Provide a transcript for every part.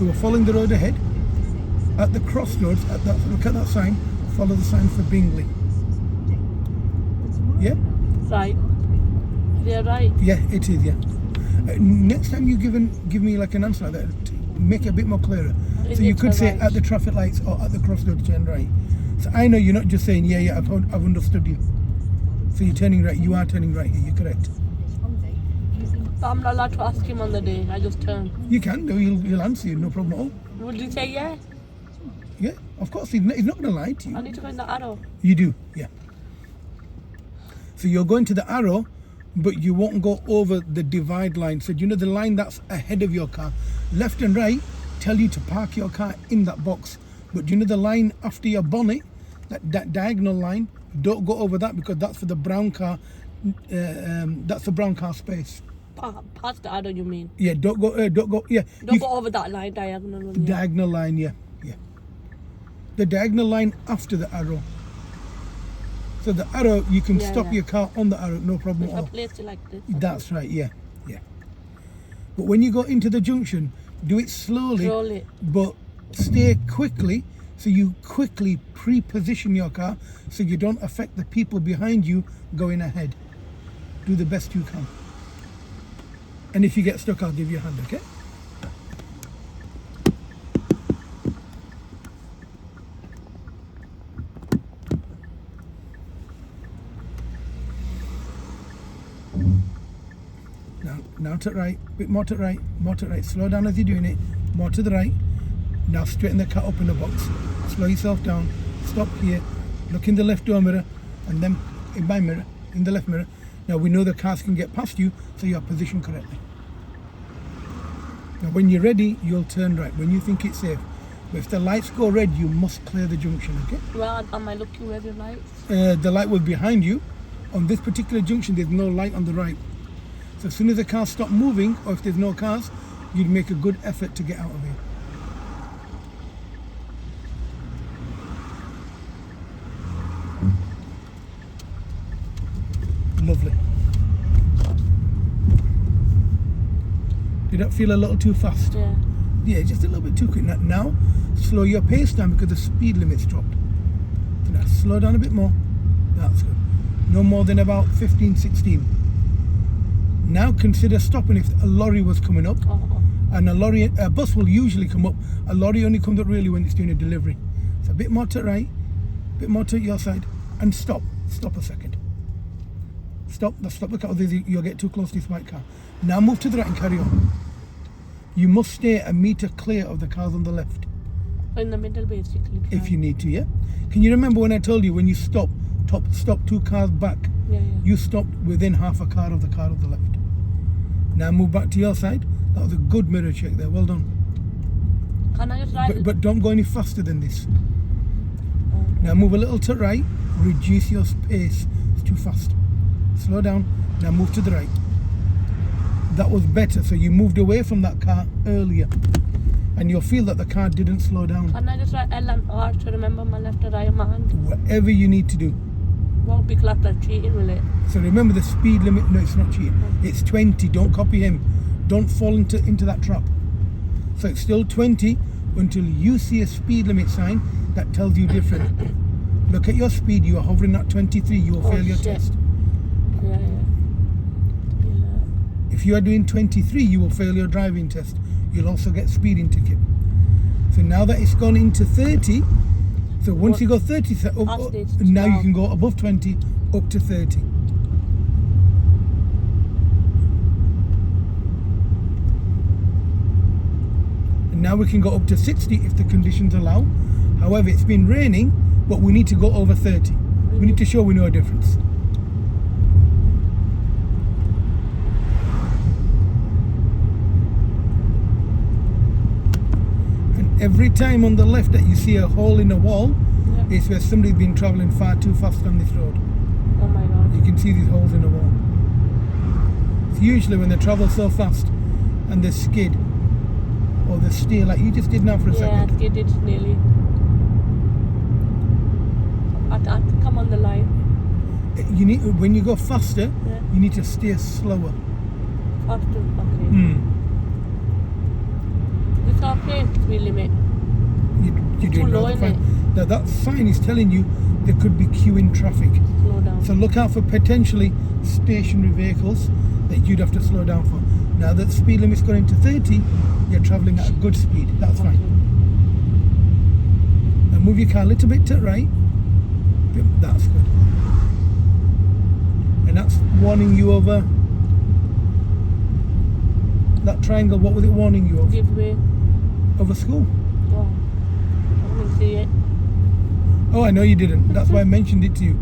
So we're following the road ahead. At the crossroads, look at that sign. Follow the sign for Bingley. Yeah? Right. They're right. Yeah, it is, yeah. Next time you give me like an answer like that, make it a bit more clearer. So you could say at the traffic lights or at the crossroads, turn right. So I know you're not just saying, yeah, I've understood you. So you're turning right, you are turning right here, you're correct. But I'm not allowed to ask him on the day, I just turn. You can do, he'll answer you, no problem at all. Would you say yeah? Yeah, of course, he's not going to lie to you. I need to go in the arrow. You do, yeah. So you're going to the arrow, but you won't go over the divide line. So you know the line that's ahead of your car, left and right tell you to park your car in that box. But you know the line after your bonnet, that diagonal line, don't go over that because that's for the brown car. That's the brown car space. Past the arrow, you mean? Yeah, don't go. Yeah, Don't go over that line, diagonal one. The diagonal line, yeah. The diagonal line after the arrow. So the arrow, you can stop your car on the arrow, no problem at all. Place it like this. That's right, yeah. But when you go into the junction, do it slowly. But stay quickly, so you quickly pre-position your car so you don't affect the people behind you going ahead. Do the best you can. And if you get stuck, I'll give you a hand, okay? Now to the right, bit more to the right, more to the right. Slow down as you're doing it, more to the right. Now straighten the car up in the box. Slow yourself down, stop here, look in the left door mirror, and then in my mirror, in the left mirror. Now we know the cars can get past you, so you're positioned correctly. Now when you're ready, you'll turn right, when you think it's safe. But if the lights go red, you must clear the junction, okay? Well, am I looking where the lights? The light will be behind you. On this particular junction, there's no light on the right. So as soon as the cars stop moving, or if there's no cars, you'd make a good effort to get out of here. Lovely. Did that feel a little too fast? Yeah. Yeah, just a little bit too quick. Now, slow your pace down because the speed limit's dropped. So now, slow down a bit more. That's good. No more than about 15, 16. Now consider stopping if a lorry was coming up. And a bus will usually come up. A lorry only comes up really when it's doing a delivery. So a bit more to the right, a bit more to your side, and stop. Stop a second. Stop the car, you'll get too close to this white car. Now move to the right and carry on. You must stay a meter clear of the cars on the left. In the middle, basically. If you need to, yeah? Can you remember when I told you when you stop 2 cars back, you stopped within half a car of the car on the left. Now move back to your side. That was a good mirror check there, well done. Can I just ride? But don't go any faster than this. Now move a little to the right, reduce your pace, it's too fast. Slow down, now move to the right. That was better, so you moved away from that car earlier. And you'll feel that the car didn't slow down. Can I just write L and R to remember my left and right of my hand? Whatever you need to do. Won't be clapped as cheating, will it? So remember the speed limit, no it's not cheating. It's 20, don't copy him. Don't fall into that trap. So it's still 20 until you see a speed limit sign that tells you different. Look at your speed, you are hovering at 23, you will fail your test. Yeah. If you are doing 23, you will fail your driving test. You'll also get speeding ticket. So now that it's gone into 30, so once you go 30, now you can go above 20 up to 30. And now we can go up to 60 if the conditions allow. However, it's been raining, but we need to go over 30. We need to show we know a difference. Every time on the left that you see a hole in a wall, it's where somebody's been travelling far too fast on this road. Oh my God. You can see these holes in the wall. It's usually when they travel so fast and they skid or they steer like you just did now for a second. Yeah, you did nearly. I think I'm on the line. You need, when you go faster, you need to steer slower. Faster, okay. This can't pay speed limit. You're Too doing low, rather innit? fine. Now that sign is telling you there could be queuing traffic. Slow down. So look out for potentially stationary vehicles that you'd have to slow down for. Now that the speed limit's going to 30, you're travelling at a good speed. That's fine. Now move your car a little bit to the right. That's good. And that's warning you over that triangle. What was it warning you of? Give way. Over school. Oh, I didn't see it. Oh, I know you didn't. That's why I mentioned it to you.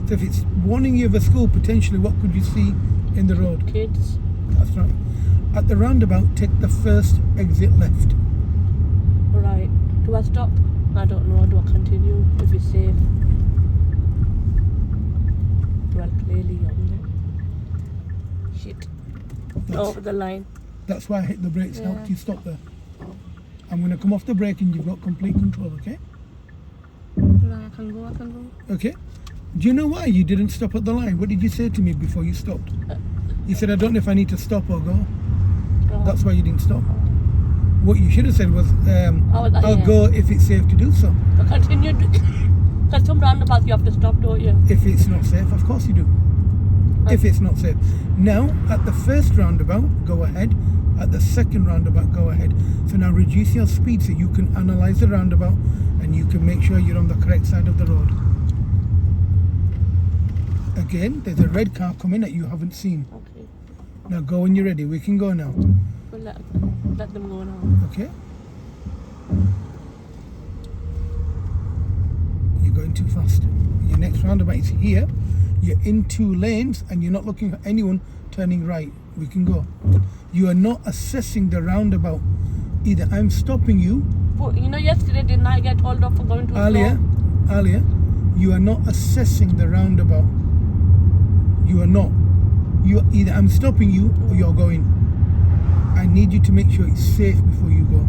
So if it's warning you of a school, potentially what could you see in the road? Kids. That's right. At the roundabout, take the first exit left. Right. Do I stop? I don't know. Do I continue if it's safe? Well, clearly on there. Shit. Over the line. That's why I hit the brakes. Yeah. Helped you stop there. I'm going to come off the brake and you've got complete control, okay? Right, I can go. Okay. Do you know why you didn't stop at the line? What did you say to me before you stopped? You said, I don't know if I need to stop or go. That's why you didn't stop. What you should have said was, I'll go if it's safe to do so. I continue to... Because some roundabouts you have to stop, don't you? If it's not safe, of course you do. If it's not safe. Now, at the first roundabout, go ahead. At the second roundabout, go ahead. So now reduce your speed so you can analyze the roundabout and you can make sure you're on the correct side of the road. Again, there's a red car coming that you haven't seen. Okay. Now go when you're ready. We can go now. We'll let them go now. Okay? You're going too fast. Your next roundabout is here. You're in 2 lanes and you're not looking for anyone turning right. We can go. You are not assessing the roundabout. Either I'm stopping you. But you know, yesterday didn't I get told off for going too slow? Earlier, you are not assessing the roundabout. You are not. You either I'm stopping you or you're going. I need you to make sure it's safe before you go.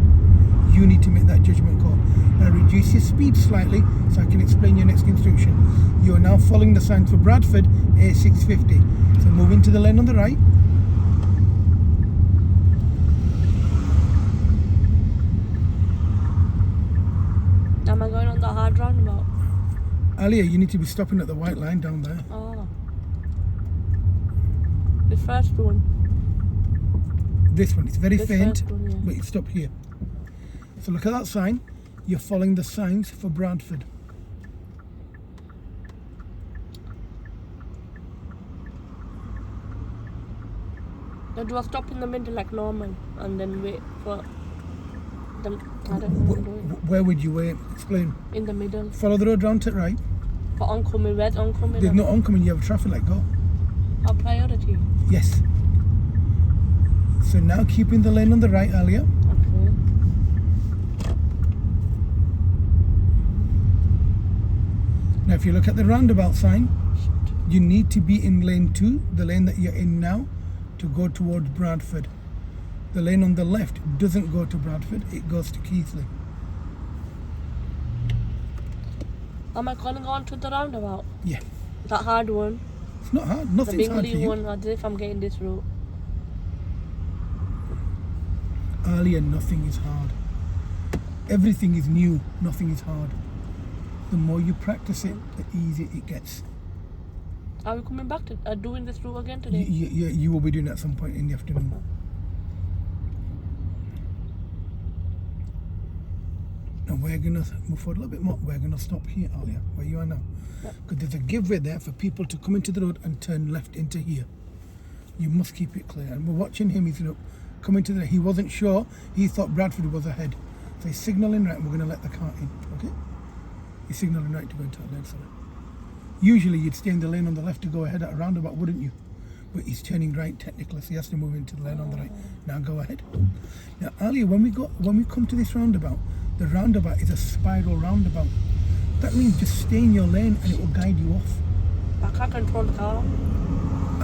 You need to make that judgment call. Now reduce your speed slightly so I can explain your next instruction. You are now following the signs for Bradford A650. So move into the lane on the right. Am I going on the hard roundabout? Alia, you need to be stopping at the white line down there. Oh. The first one. This one, it's very This faint, first one, yeah. but you stop here. So look at that sign. You're following the signs for Bradford. Now do I stop in the middle like normal and then wait for them? I don't know what I'm doing. Where would you wait? Explain. In the middle. Follow the road round to the right. For oncoming, red oncoming. There's no oncoming, you have a traffic light, go. Our priority. Yes. So now keep in the lane on the right, Alia. Okay. Now if you look at the roundabout sign, you need to be in lane 2, the lane that you're in now, to go towards Bradford. The lane on the left doesn't go to Bradford, it goes to Keithley. Am I calling on to the roundabout? Yeah. That hard one? It's not hard, The nothing's hard for Bingley you. one, as if I'm getting this route. Alia, nothing is hard. Everything is new, nothing is hard. The more you practice it, the easier it gets. Are we coming back to doing this route again today? You will be doing it at some point in the afternoon. And we're going to move forward a little bit more. We're going to stop here, Alia, where you are now. Because there's a give way there for people to come into the road and turn left into here. You must keep it clear. And we're watching him, he's coming to the... He wasn't sure, he thought Bradford was ahead. So he's signalling right and we're going to let the car in, okay? He's signalling right to go into the lane, sorry. Usually you'd stay in the lane on the left to go ahead at a roundabout, wouldn't you? But he's turning right technically, so he has to move into the lane on the right. Now go ahead. Now Alia, when we come to this roundabout, the roundabout is a spiral roundabout. That means just stay in your lane and it will guide you off. I can't control the car.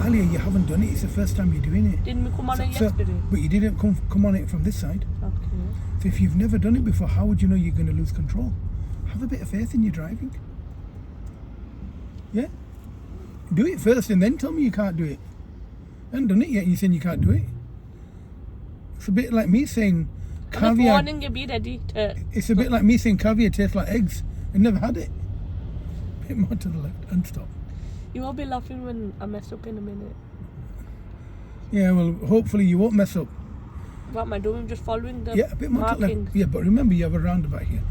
Alia, you haven't done it. It's the first time you're doing it. Didn't we come on it yesterday? But you didn't come on it from this side. Okay. So if you've never done it before, how would you know you're going to lose control? Have a bit of faith in your driving. Yeah? Do it first and then tell me you can't do it. I haven't done it yet and you're saying you can't do it. It's a bit like me saying, I'm just caviar. warning you, be ready to... It's a bit like me saying caviar tastes like eggs. I never had it. Bit more to the left and stop. You won't be laughing when I mess up in a minute. Yeah, well, hopefully you won't mess up. What am I doing? Just following the Yeah, a bit more to the markings. left. Yeah, but remember you have a roundabout here.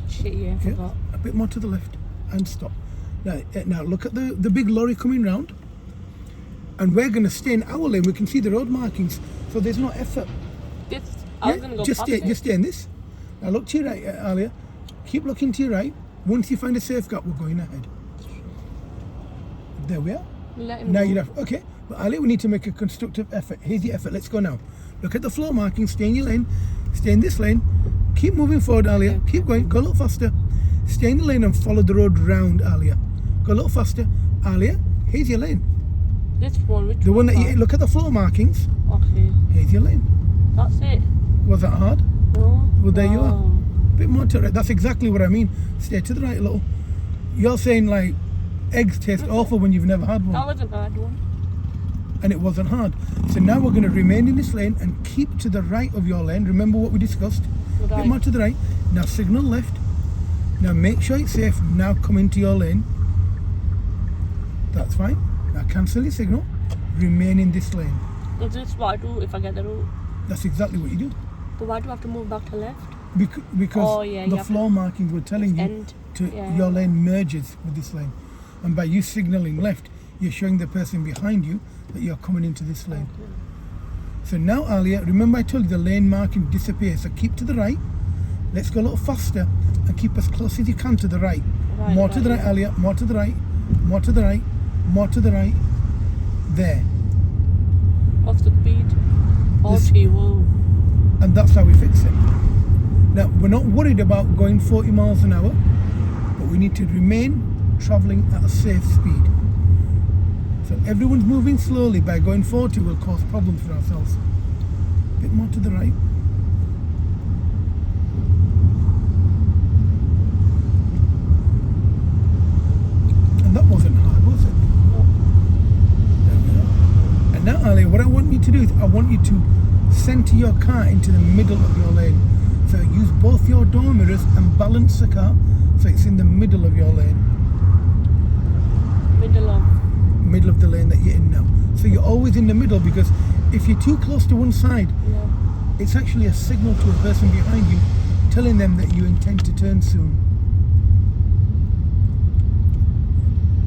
Shit, yeah, I Yeah, forgot. a bit more to the left and stop. Now look at the big lorry coming round. And we're going to stay in our lane. We can see the road markings, so there's no effort. This, I was going to go past it. Just stay in this. Now look to your right, Alia. Keep looking to your right. Once you find a safe gap, we're going ahead. There we are. Let him Now go. you have okay, but Ali, we need to make a constructive effort. Here's the effort. Let's go now. Look at the floor marking. Stay in your lane. Stay in this lane. Keep moving forward, Alia. Okay. Keep going. Go a little faster. Stay in the lane and follow the road round, Alia. Go a little faster, Alia. Here's your lane. This one, which The one that you one? look at the floor markings. Okay, Here's your lane. that's it. Was that hard? No. Well, there you are. Wow. Bit more to the right. That's exactly what I mean. Stay to the right a little. You're saying like eggs taste awful when you've never had one. That was a hard one. And it wasn't hard. So now we're going to remain in this lane and keep to the right of your lane. Remember what we discussed? A bit Right. more to the right. Now signal left. Now make sure it's safe. Now come into your lane. That's fine. Now cancel your signal. Remain in this lane. Is this what I do if I get the route? That's exactly what you do. But why do I have to move back to left? Because Oh, yeah, you the have floor markings were telling you End. to Yeah. your lane merges with this lane. And by you signaling left, you're showing the person behind you that you're coming into this lane. Okay. So now, Alia, remember I told you the lane marking disappears. So keep to the right. Let's go a little faster and keep as close as you can to the right. Right, More to the right, yeah. Alia. More to the right. More to the right. More to the right. There. Off the speed. Oh, This- gee, whoa. And that's how we fix it. Now, we're not worried about going 40 miles an hour, but we need to remain travelling at a safe speed. So everyone's moving slowly. By going 40 will cause problems for ourselves. A bit more to the right. And that wasn't hard, was it? There we are. And now, Ali, what I want you to do is I want you to center your car into the middle of your lane. So use both your door mirrors and balance the car so it's in the middle of your lane. Middle of the lane that you're in now. So you're always in the middle, because if you're too close to one side, Yeah. it's actually a signal to a person behind you telling them that you intend to turn soon.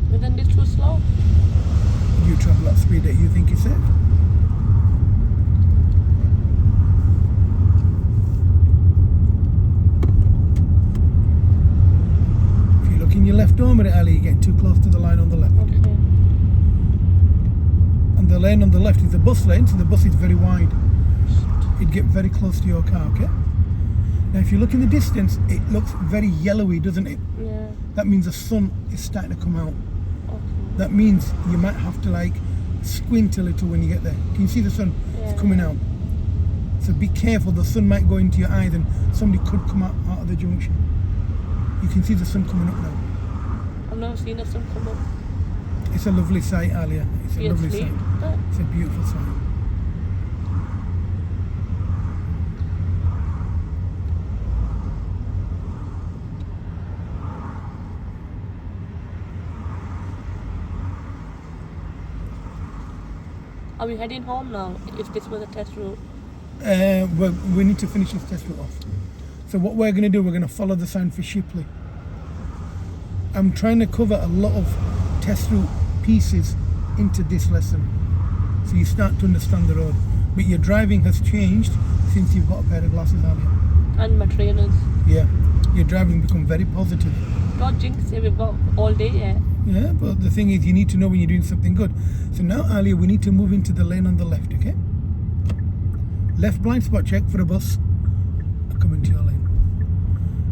But then it's too slow. You travel at speed that you think is safe. If you look in your left door mirror, Ali, you're getting too close to the line on the left. Okay. And the lane on the left is the bus lane, so the bus is very wide. It'd get very close to your car, okay? Now if you look in the distance, it looks very yellowy, doesn't it? Yeah. That means the sun is starting to come out. Okay. That means you might have to like squint a little when you get there. Can you see the sun? Yeah. It's coming out. So be careful, the sun might go into your eyes and somebody could come out of the junction. You can see the sun coming up now. I've never seen a sun come up. It's a lovely sight, Alia. It's a Be lovely asleep. sight. It's a beautiful sight. Are we heading home now? If this was a test route. Well, we need to finish this test route off. So what we're going to do, we're going to follow the sign for Shipley. I'm trying to cover a lot of test route pieces into this lesson, so you start to understand the road. But your driving has changed since you've got a pair of glasses, Alia. And my trainers. Yeah, your driving become very positive. Don't jinx it, we've got all day yet. Yeah, but the thing is, you need to know when you're doing something good. So now, Alia, we need to move into the lane on the left, okay? Left blind spot check for a bus. Come into your lane.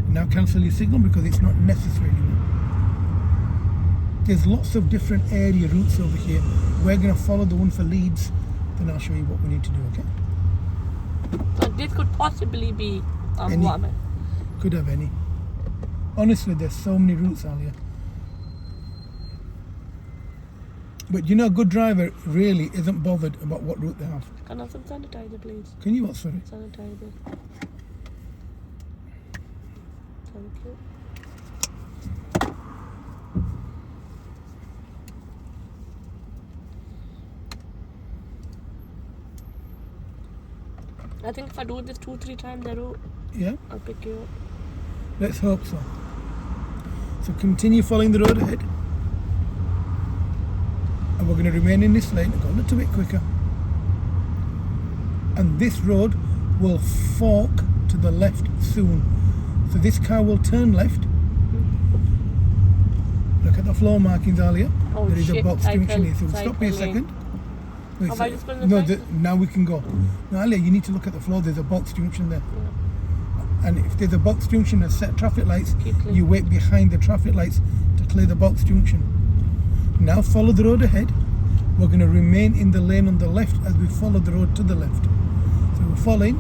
Now cancel your signal because it's not necessary anymore. There's lots of different area routes over here. We're going to follow the one for Leeds. Then I'll show you what we need to do, okay? So this could possibly be Any. what am I? Could have any. Honestly, there's so many routes, Alia. But you know, a good driver really isn't bothered about what route they have. Can I have some sanitizer, please? Can you what, sorry? Sanitizer. Thank you. I think if I do this 2-3 times, Yeah, I'll pick you up. let's hope so. So continue following the road ahead. And we're going to remain in this lane, go a little bit quicker. And this road will fork to the left soon. So this car will turn left. Look at the floor markings earlier. Oh, There is a shit, box junction here. So cycle stop here a lane. second. No, Have I just gone to no, cycle? now we can go. Now, earlier you need to look at the floor. There's a box junction there. And if there's a box junction and set traffic lights, Keep clear. you wait behind the traffic lights to clear the box junction. Now follow the road ahead. We're going to remain in the lane on the left as we follow the road to the left. So we're following.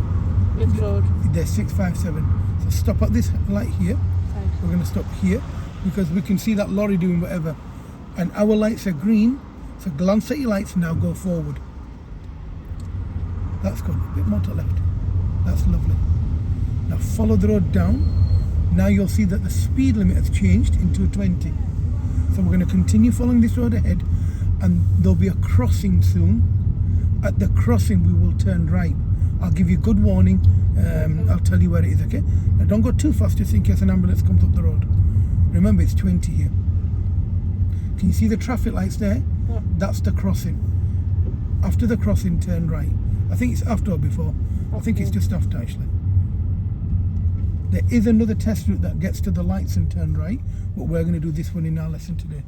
Which road? There's 657. So stop at this light here. We're going to stop here because we can see that lorry doing whatever. And our lights are green. So glance at your lights, now go forward. That's good. A bit more to the left. That's lovely. Now follow the road down. Now you'll see that the speed limit has changed into 20. So we're going to continue following this road ahead, and there'll be a crossing soon. At the crossing we will turn right. I'll give you good warning. I'll tell you where it is, okay? Now don't go too fast just in case an ambulance comes up the road. Remember, it's 20 here. Can you see the traffic lights there? Yeah. That's the crossing. After the crossing, turn right. I think it's after or before. I think it's just after, actually. There is another test route that gets to the lights and turn right, but we're going to do this one in our lesson today.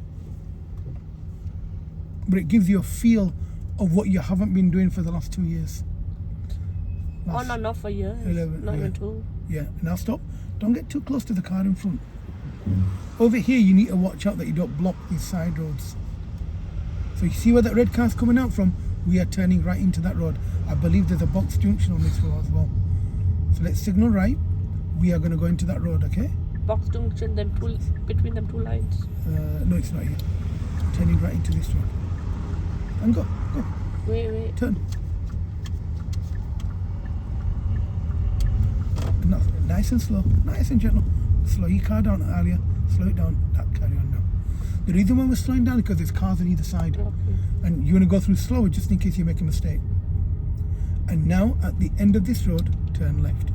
But it gives you a feel of what you haven't been doing for the last 2 years. On and off for years. 11, Not yeah. even 2. Yeah, now stop. Don't get too close to the car in front. Over here, you need to watch out that you don't block these side roads. So you see where that red car's coming out from? We are turning right into that road. I believe there's a box junction on this road as well. So let's signal right. We are going to go into that road, okay? Box junction, then between them 2 lines. No, it's not here. Turning right into this road. And go. Wait. Turn. No, nice and slow, nice and gentle. Slow your car down earlier. Slow it down. Carry on now. The reason why we're slowing down is because there's cars on either side. Okay. And you want to go through slower just in case you make a mistake. And now at the end of this road, turn left.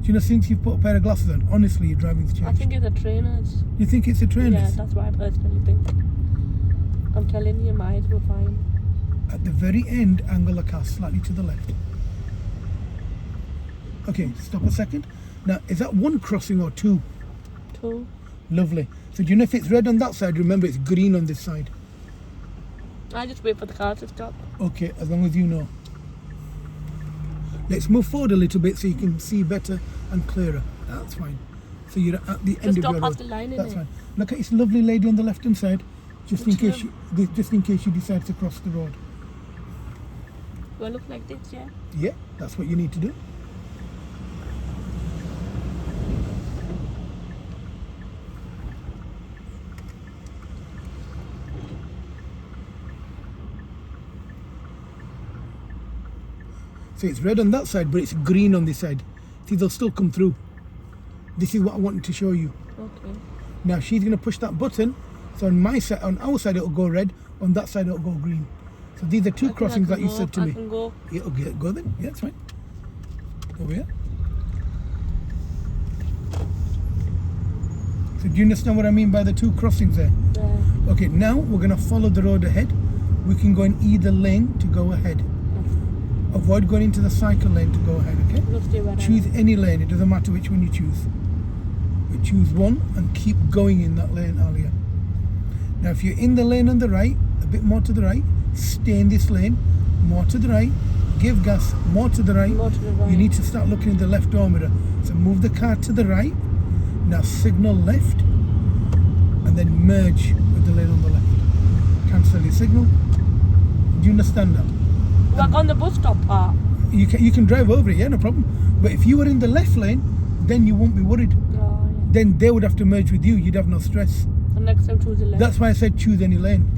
Do you know, since you've put a pair of glasses on, honestly, your driving's changed. I think it's the trainers. You think it's the trainers? Yeah, that's what I personally think. I'm telling you, my eyes were fine. At the very end, angle the car slightly to the left. Okay, stop a second. Now, is that 1 crossing or 2? 2. Lovely. So do you know if it's red on that side? Remember, it's green on this side. I just wait for the car to stop. Okay, as long as you know. Let's move forward a little bit so you can see better and clearer. That's fine. So you're at the end of stop your past road. the line, That's innit? fine. Look at this lovely lady on the left-hand side, just in Which case you decide to cross the road. Do I look like this, yeah? Yeah, that's what you need to do. So it's red on that side, but it's green on this side. See, they'll still come through. This is what I wanted to show you. Okay. Now she's going to push that button. So on my side, on our side, it'll go red. On that side, it'll go green. So these are 2 crossings that you said to me. I can go. Yeah, okay, go then. Yeah, it's fine. Over here. So do you understand what I mean by the 2 crossings there? Yeah. Okay, now we're going to follow the road ahead. We can go in either lane to go ahead. Avoid going into the cycle lane to go ahead, okay? We'll stay where I Choose am. any lane, it doesn't matter which one you choose. But choose one and keep going in that lane earlier. Now if you're in the lane on the right, a bit more to the right, stay in this lane, more to the right, give gas, more to the right. More to the right. You need to start looking in the left door mirror. So move the car to the right, now signal left, and then merge with the lane on the left. Cancel your signal. Do you understand that? Like on the bus stop part. You can drive over it, yeah, no problem. But if you were in the left lane, then you won't be worried. Oh, yeah. Then they would have to merge with you. You'd have no stress. And next time choose the left. That's why I said choose any lane.